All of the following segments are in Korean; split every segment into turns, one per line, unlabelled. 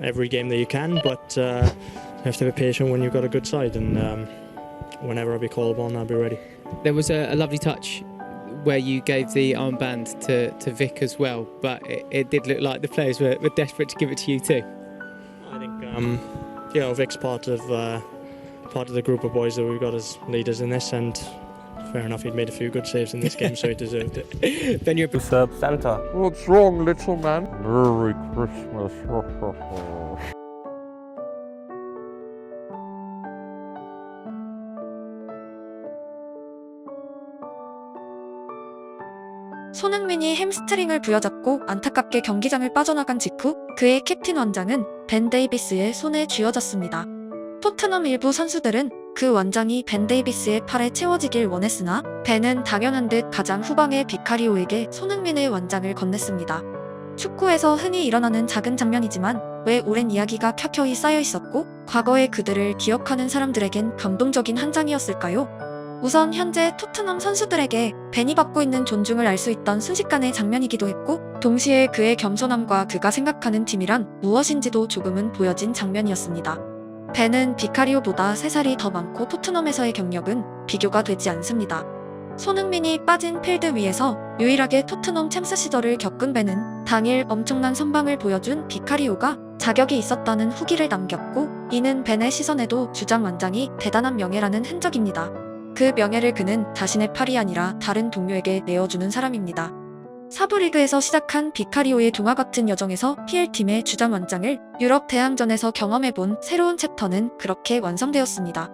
every game that you can, but you have to be patient when you've got a good side, and whenever I'll be called upon, I'll be ready.
There was a lovely touch where you gave the armband to Vic as well, but it did look like the players were desperate to give it to you too.
I think Vic's part of the group of boys that we've got as leaders in this, and fair enough, he'd made a few good saves in this game, so he deserved it.
Then you're
Usurp Santa.
What's wrong, little man? Merry Christmas.
손흥민이 햄스트링을 부여잡고 안타깝게 경기장을 빠져나간 직후 그의 캡틴 원장은 벤 데이비스의 손에 쥐어졌습니다. 토트넘 일부 선수들은 그 원장이 벤 데이비스의 팔에 채워지길 원했으나 벤은 당연한 듯 가장 후방의 비카리오에게 손흥민의 원장을 건넸습니다. 축구에서 흔히 일어나는 작은 장면이지만 왜 오랜 이야기가 켜켜이 쌓여 있었고 과거의 그들을 기억하는 사람들에겐 감동적인 한 장이었을까요? 우선 현재 토트넘 선수들에게 벤이 받고 있는 존중을 알 수 있던 순식간의 장면이기도 했고 동시에 그의 겸손함과 그가 생각하는 팀이란 무엇인지도 조금은 보여진 장면이었습니다. 벤은 비카리오보다 3살이 더 많고 토트넘에서의 경력은 비교가 되지 않습니다. 손흥민이 빠진 필드 위에서 유일하게 토트넘 챔스 시절을 겪은 벤은 당일 엄청난 선방을 보여준 비카리오가 자격이 있었다는 후기를 남겼고 이는 벤의 시선에도 주장 원장이 대단한 명예라는 흔적입니다. 그 명예를 그는 자신의 팔이 아니라 다른 동료에게 내어주는 사람입니다. 사부리그에서 시작한 비카리오의 동화 같은 여정에서 PL팀의 주장 원장을 유럽 대항전에서 경험해본 새로운 챕터는 그렇게 완성되었습니다.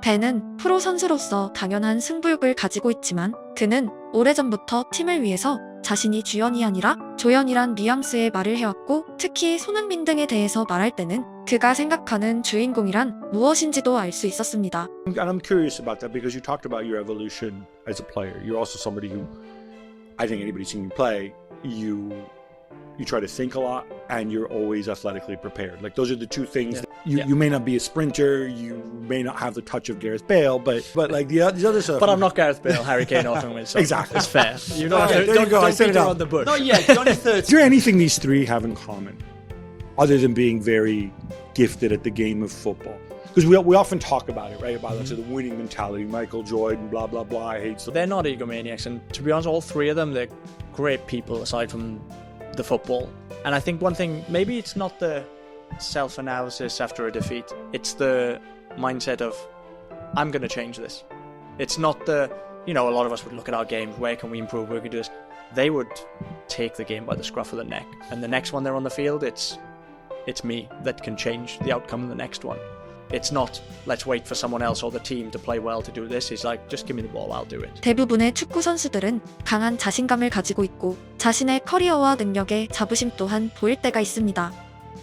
벤은 프로 선수로서 당연한 승부욕을 가지고 있지만 그는 오래전부터 팀을 위해서 자신이 주연이 아니라 조연이란 뉘앙스의 말을 해왔고 특히 손흥민 등에 대해서 말할 때는 그가 생각하는 주인공이란 무엇인지도 알 수 있었습니다.
And I'm curious about that because you talked about your evolution as a player. You're also somebody who, I think anybody seeing you play, you try to think a lot and you're always athletically prepared. Like those are the two things. You may not be a sprinter, you may not have the touch of Gareth Bale, but like the other stuff.
But I'm not Gareth Bale, Harry Kane, or Sonwin, so
Exactly.
it's fair. You don't
Okay, there you go, I said it
beat
out.
around the bush.
Not yet, Johnny
Is
30.
there anything these three have in common other than being very gifted at the game of football? Because we often talk about it, right? About the winning mentality, Michael Jordan, blah, blah, blah. I hate
They're not egomaniacs, and to be honest, all three of them, they're great people aside from the football. And I think one thing, maybe it's not the self-analysis after a defeat, it's the mindset of, I'm going to change this. It's not the, a lot of us would look at our games, where can we improve, where can we do this? They would take the game by the scruff of the neck. And the next one they're on the field, it's me that can change the outcome of the next one. It's not, let's wait for someone else or the team to play well to do this. It's like, just give me the ball, I'll do it.
대부분의 축구 선수들은 강한 자신감을 가지고 있고 자신의 커리어와 능력에 자부심 또한 보일 때가 있습니다.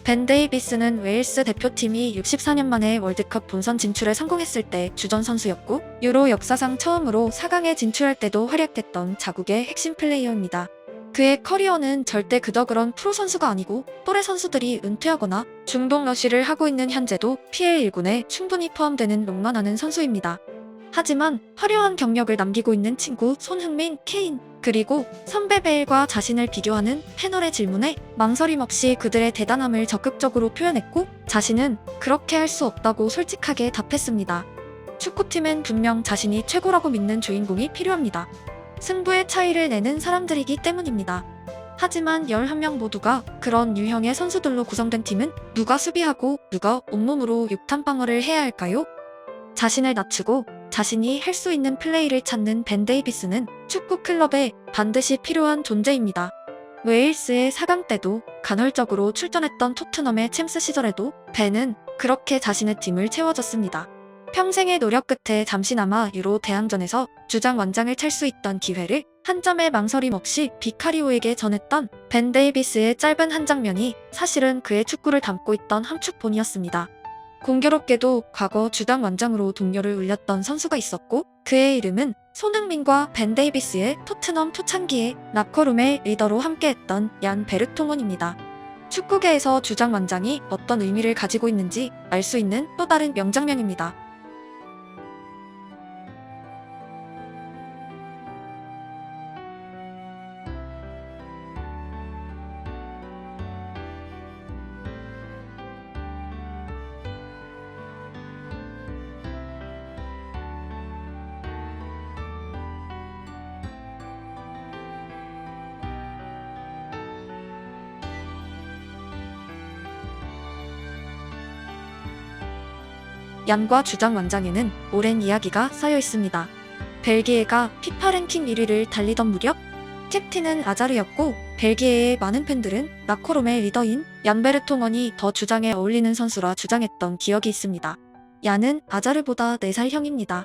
벤 데이비스는 웨일스 대표팀이 64년 만에 월드컵 본선 진출에 성공했을 때 주전 선수였고 유로 역사상 처음으로 4강에 진출할 때도 활약했던 자국의 핵심 플레이어입니다. 그의 커리어는 절대 그저 그런 프로 선수가 아니고 또래 선수들이 은퇴하거나 중동 러쉬를 하고 있는 현재도 PL1군에 충분히 포함되는 롱런하는 선수입니다. 하지만 화려한 경력을 남기고 있는 친구 손흥민, 케인, 그리고 선배 베일과 자신을 비교하는 패널의 질문에 망설임 없이 그들의 대단함을 적극적으로 표현했고 자신은 그렇게 할 수 없다고 솔직하게 답했습니다. 축구팀엔 분명 자신이 최고라고 믿는 주인공이 필요합니다. 승부의 차이를 내는 사람들이기 때문입니다. 하지만 11명 모두가 그런 유형의 선수들로 구성된 팀은 누가 수비하고 누가 온몸으로 육탄 방어를 해야 할까요? 자신을 낮추고 자신이 할 수 있는 플레이를 찾는 벤 데이비스는 축구 클럽에 반드시 필요한 존재입니다. 웨일스의 4강 때도 간헐적으로 출전했던 토트넘의 챔스 시절에도 벤은 그렇게 자신의 팀을 채워줬습니다. 평생의 노력 끝에 잠시나마 유로 대항전에서 주장 원장을 찰 수 있던 기회를 한 점의 망설임 없이 비카리오에게 전했던 벤 데이비스의 짧은 한 장면이 사실은 그의 축구를 담고 있던 함축본이었습니다. 공교롭게도 과거 주장 원장으로 동료를 울렸던 선수가 있었고 그의 이름은 손흥민과 벤 데이비스의 토트넘 초창기에 라커룸의 리더로 함께했던 얀 베르통원입니다. 축구계에서 주장 원장이 어떤 의미를 가지고 있는지 알 수 있는 또 다른 명장면입니다. 얀과 주장 완장에는 오랜 이야기가 쌓여 있습니다. 벨기에가 피파 랭킹 1위를 달리던 무렵 캡틴은 아자르였고 벨기에의 많은 팬들은 라코롬의 리더인 얀 베르통원이 더 주장에 어울리는 선수라 주장했던 기억이 있습니다. 얀은 아자르보다 4살 형입니다.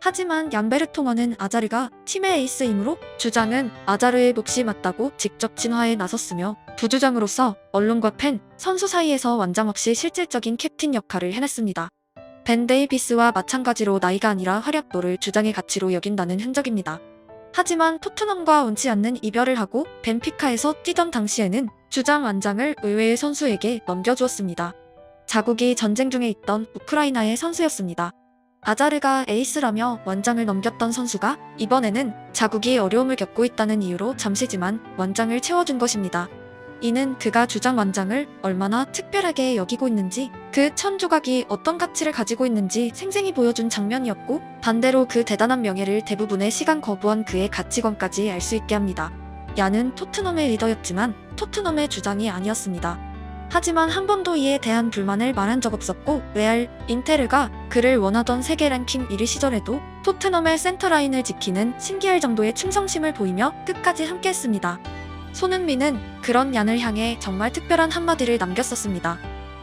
하지만 얀 베르통원은 아자르가 팀의 에이스이므로 주장은 아자르의 몫이 맞다고 직접 진화에 나섰으며 부주장으로서 언론과 팬, 선수 사이에서 완장 없이 실질적인 캡틴 역할을 해냈습니다. 벤 데이비스와 마찬가지로 나이가 아니라 활약도를 주장의 가치로 여긴다는 흔적입니다. 하지만 토트넘과 원치 않는 이별을 하고 벤피카에서 뛰던 당시에는 주장 완장을 의외의 선수에게 넘겨주었습니다. 자국이 전쟁 중에 있던 우크라이나의 선수였습니다. 아자르가 에이스라며 완장을 넘겼던 선수가 이번에는 자국이 어려움을 겪고 있다는 이유로 잠시지만 완장을 채워준 것입니다. 이는 그가 주장 완장을 얼마나 특별하게 여기고 있는지, 그 1000조각이 어떤 가치를 가지고 있는지 생생히 보여준 장면이었고, 반대로 그 대단한 명예를 대부분의 시간 거부한 그의 가치관까지 알 수 있게 합니다. 얀은 토트넘의 리더였지만 토트넘의 주장이 아니었습니다. 하지만 한 번도 이에 대한 불만을 말한 적 없었고, 레알, 인테르가 그를 원하던 세계 랭킹 1위 시절에도 토트넘의 센터라인을 지키는 신기할 정도의 충성심을 보이며 끝까지 함께했습니다. 손흥민은 그런 얀을 향해 정말 특별한 한마디를 남겼었습니다.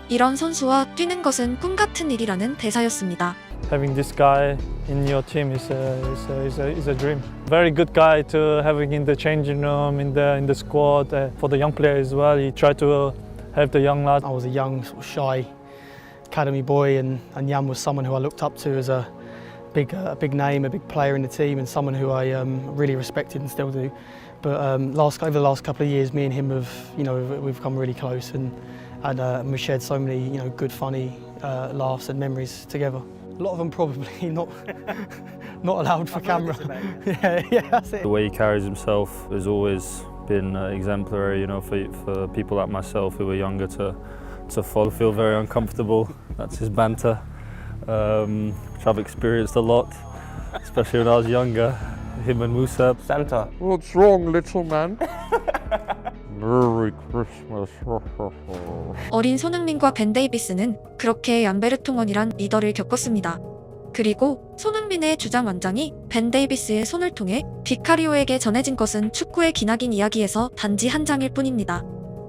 이런 선수와 뛰는 것은 꿈 같은 일이라는 대사였습니다.
Having this guy in your team is a dream. Very good guy to having in the changing room, in the squad, for the young players as well. He tried to help the young lads.
I was a young, sort of shy academy boy, and Jan was someone who I looked up to as a big name, a big player in the team, and someone who I really respected and still do. But over the last couple of years, me and him have, we've become really close, and we've shared so many, good, funny laughs and memories together. A lot of them probably not allowed for camera. yeah, that's it.
The way he carries himself has always been exemplary, for people like myself who are younger to follow. Feel very uncomfortable. That's his banter, which I've experienced a lot, especially when I was younger. Him and Musa.
Santa.
What's wrong, little man? Merry Christmas.
어린 손흥민과 벤 데이비스는 그렇게 얀 베르통원이란 리더를 겪었습니다. 그리고 손흥민의 주장 완장이 벤 데이비스의 손을 통해 비카리오에게 전해진 것은 축구의 기나긴 이야기에서 단지 한 장일 뿐입니다.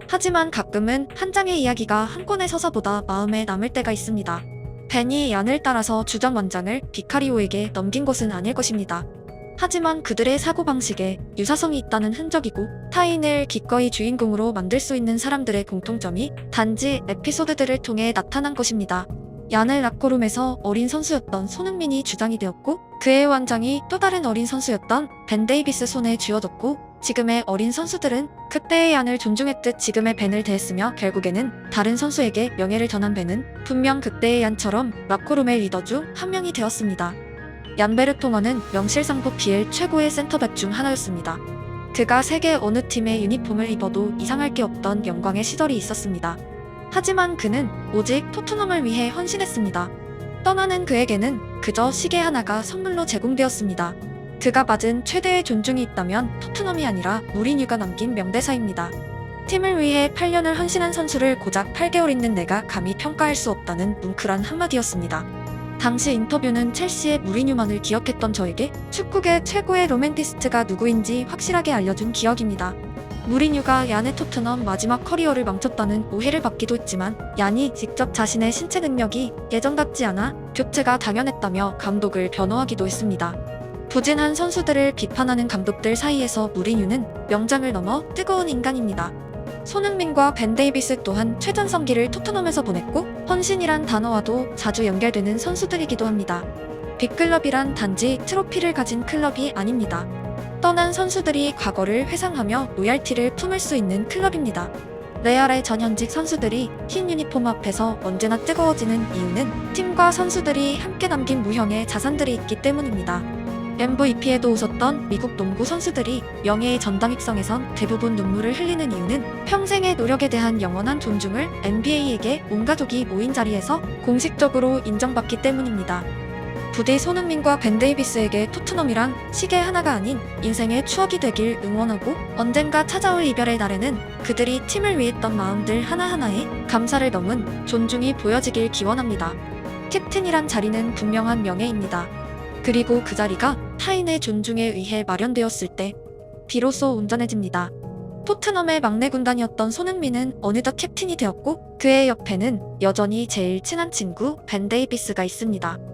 하지만 가끔은 한 장의 이야기가 한 권의 서사보다 마음에 남을 때가 있습니다. 벤이 얀을 따라서 주장 완장을 비카리오에게 넘긴 것은 아닐 것입니다. 하지만 그들의 사고방식에 유사성이 있다는 흔적이고 타인을 기꺼이 주인공으로 만들 수 있는 사람들의 공통점이 단지 에피소드들을 통해 나타난 것입니다. 얀을 라코룸에서 어린 선수였던 손흥민이 주장이 되었고, 그의 완장이 또 다른 어린 선수였던 벤 데이비스 손에 쥐어졌고, 지금의 어린 선수들은 그때의 얀을 존중했듯 지금의 벤을 대했으며, 결국에는 다른 선수에게 명예를 전한 벤은 분명 그때의 얀처럼 라코룸의 리더 중 한 명이 되었습니다. 얀 베르통원은 명실상부 BL 최고의 센터백 중 하나였습니다. 그가 세계 어느 팀의 유니폼을 입어도 이상할 게 없던 영광의 시절이 있었습니다. 하지만 그는 오직 토트넘을 위해 헌신했습니다. 떠나는 그에게는 그저 시계 하나가 선물로 제공되었습니다. 그가 받은 최대의 존중이 있다면 토트넘이 아니라 무리뉴가 남긴 명대사입니다. 팀을 위해 8년을 헌신한 선수를 고작 8개월 있는 내가 감히 평가할 수 없다는 뭉클한 한마디였습니다. 당시 인터뷰는 첼시의 무리뉴만을 기억했던 저에게 축구계 최고의 로맨티스트가 누구인지 확실하게 알려준 기억입니다. 무리뉴가 얀의 토트넘 마지막 커리어를 망쳤다는 오해를 받기도 했지만, 얀이 직접 자신의 신체 능력이 예전 같지 않아 교체가 당연했다며 감독을 변호하기도 했습니다. 부진한 선수들을 비판하는 감독들 사이에서 무리뉴는 명장을 넘어 뜨거운 인간입니다. 손흥민과 벤 데이비스 또한 최전성기를 토트넘에서 보냈고, 헌신이란 단어와도 자주 연결되는 선수들이기도 합니다. 빅클럽이란 단지 트로피를 가진 클럽이 아닙니다. 떠난 선수들이 과거를 회상하며 로얄티를 품을 수 있는 클럽입니다. 레알의 전현직 선수들이 흰 유니폼 앞에서 언제나 뜨거워지는 이유는 팀과 선수들이 함께 남긴 무형의 자산들이 있기 때문입니다. MVP에도 웃었던 미국 농구 선수들이 명예의 전당입성에선 대부분 눈물을 흘리는 이유는 평생의 노력에 대한 영원한 존중을 NBA에게 온 가족이 모인 자리에서 공식적으로 인정받기 때문입니다. 부디 손흥민과 벤 데이비스에게 토트넘이란 시계 하나가 아닌 인생의 추억이 되길 응원하고, 언젠가 찾아올 이별의 날에는 그들이 팀을 위했던 마음들 하나하나에 감사를 넘은 존중이 보여지길 기원합니다. 캡틴이란 자리는 분명한 명예입니다. 그리고 그 자리가 타인의 존중에 의해 마련되었을 때 비로소 온전해집니다. 토트넘의 막내 군단이었던 손흥민은 어느덧 캡틴이 되었고 그의 옆에는 여전히 제일 친한 친구 벤 데이비스가 있습니다.